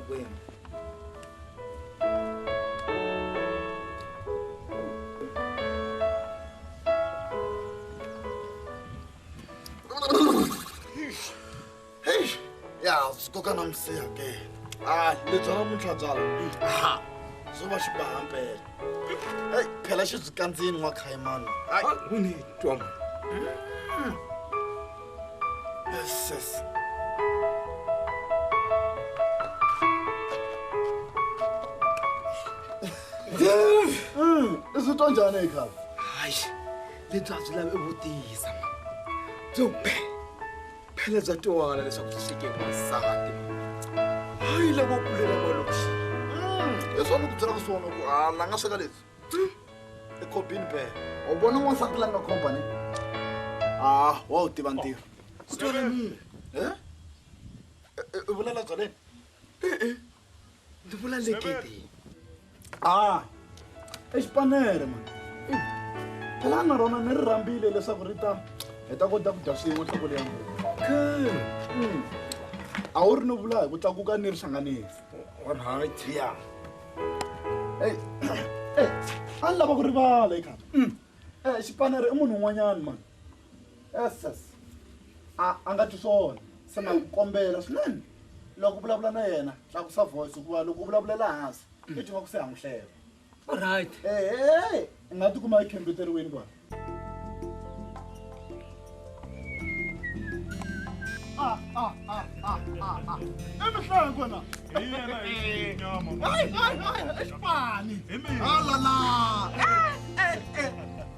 kwenu. Hey, ya sikoka namsiya ke. Let's have mutlajala. So much bampela. Hey, phela xizikandzini n'wakhayimani. Uni Tom. Yes. Isitwa njani ekhaya? Hayi, lethazi la ebutisa. Zombe. Phela zatwala leswaku sike masati. Hayi labo kulela kwalokushi. Esona ukutsela kusona ku la nga sweka leswi. Ekopini pe. U vona n'wansati la nga company? Wa u tiva ntirho. Sitwala ni. U vulela byaleni? Ndzi vula lekete. Expanere man. Phela na rona ni ri rhambile leswaku ri ta hi ta kota ku dya swin'we nhloko leya ngopfu. A wu ri no vula hi ku tlakuka ni ri hlanganisi. Alright. Ya. Hey, a ni lava ku rivala ekhaya. Xipanere I munhu un'wanyana man. Yes. A nga twi swona. Se na ku kombela swinene. Loko u vulavula na yena, tlakusa voice hikuva loko u vulavulela hansi, I twa ku se hamuhlela. Alright. Hey, nga tikuma I khembeteriweni kwala. Emihlangu kona. Yena inyama. Hayi, exipani. Alala.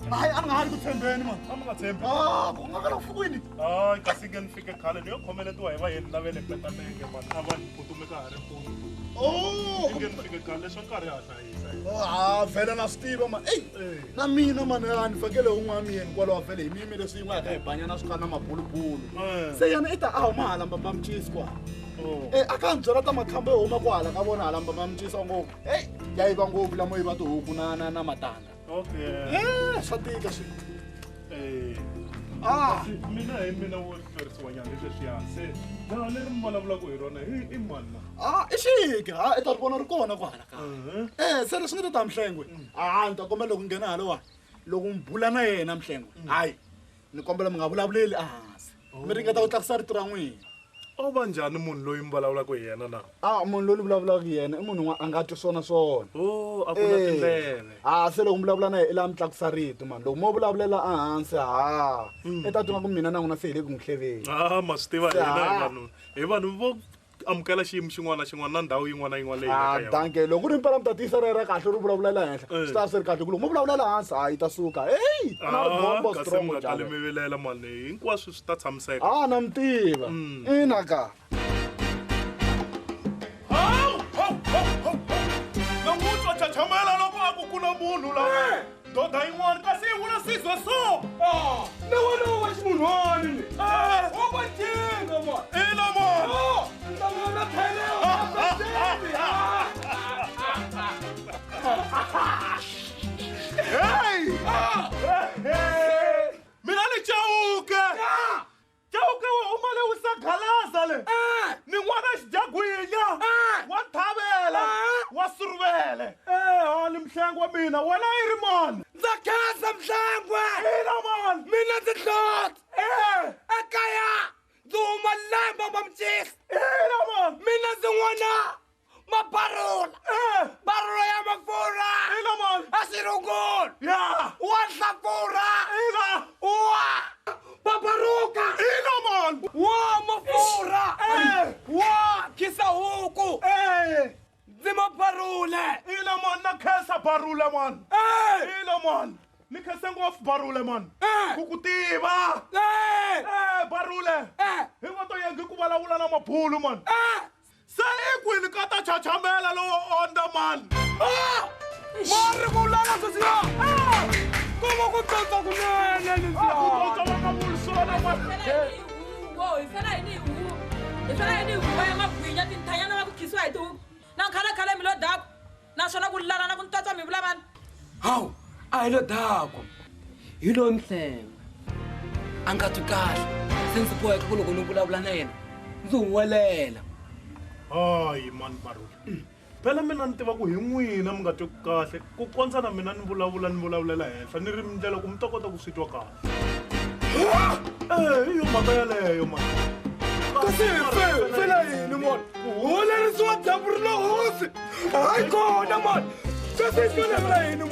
Hayi, a nga ha ri ku tshembeni man. Amungathembi. Ku nga kala fukwini. Hayi kasi ke nifike khale niyo khomeletiwa hi vayeni lavele petamenge mani a va ni putume ka ha ri mpundzu. Nge nifike khale leswi nkarhi ya hlayisa. Vhele na swi tiva man. Na mina man ni fakele un'wana miyeni kwalaho vhele hi mimi leswi yi nga ka hi banya na swikana na mabulubulu. Se yena I ta a huma hala mbambamcisi kwala. A ka ni byela ta makhamba yo huma kwala ka vona hala mbambamcisi ngopfu. Ya yiva ngopfu lamo yiva tihuku na matanga. Okay. Swa tika swi. Mina hi mina wo hlwerisiwa nyana leswiya se laha leri mi vulavulaka hi rona I mani na? I xike I ta ri vona ri kona kwala ka. Se leswi nga ta Mhlengwe. Ni ta kombela loko nghena halawani loko mi bula na yena Mhlengwe. Hayi ni kombela mi nga vulavuleli ehansi. Mi ringeta ku tlakusa rito ra n'wina. O va njhani munhu loyi mi vulavulaka hi yena na? Munhu loyi ni vulavulaka hi yena I munhu a nga twi swona. Oh, a ku na tindleve. Se loko mi vulavula na yena I la mi tlakusa rito mani. Loko mo vulavulela ehansi I ta twa nga ku mina na n'wina se hi le ku n'wi hleveni. Ma swi tiva hina hi vanhu vo amukela xiyimo xin'wana na xin'wana na ndhawu yin'wana na yin'wana leyi. Danke loko ri mpela mi ta tiyisa rera kahle ri vulavulela henhla swi ta swi ri kahle ku loko mo vulavulela hansi yi ta suka. Na ri bombo kasi strong mi nga kali njalo. mi vilela mani hinkwaswo swi ta tshamiseka. Na mi tiva. Ina ka. Namutlha chachamela loko a ku kuna munhu laha doda yin'wana kasi yi vula sizwe so. Na wena wa ximunhwani ni. Wa va tinga ma. Ina mani. Ndangana phele wa tshembi. Mina ni Chauke. Chauke u male u sakhalaza le. Ni n'wana xijagwinya. Wa thavela. Wa survele. Ni Mhlengwe wa mina wena I ri mani. Ndza khensa Mhlengwe. Ina mani. Mina ndzi hloti. Ekaya ndzi huma lemba mbamcisi. Ina mani. Mina ndzi n'wana mabarula. Barula ya mafurha. Ina mani. A xirungulu. Ya. Wa nhlafurha. Ina. Wa babaruka. Ina mani. Wa mafurha. Wa khisa huku. Ndzi mabarule. Ina mani na khensa barule mani. Ina mani. Ni khensa ngopfu barule mani. Ku ku tiva. Barule. Hi nga to yangi ku vulavula na mabulu mani. Se I kwini ka ta chachamela lowo onda mani. Mari mulala sosiya. Kuma ku tsotsa kunene ni siya. Ku tsotsa va nga vuli swona mani. Hi fela yini huwa ya magwinya tinthanyana va ku khisiwa hi tihuku na khale mi lo daku naswona ku lala na ku ntsotsa mi vula mani. Hawu a hi lo daku hi lo Mhlengwe a nga twi kahle se ndzi boheka ku loko ni vulavula na yena ndzi n'wi welela hayi mani Barula phela mina ni tiva ku hi n'wina mi nga twi kahle ku kondza na mina ni vulavulela henhla ni ri ndlela ku mi ta kota ku swi twa kahle hi yo mhaka yaleyo mani kasi fela yini mani hulerisiwa dzaburilo hosi hayi kona mani kasi hi fanevela yini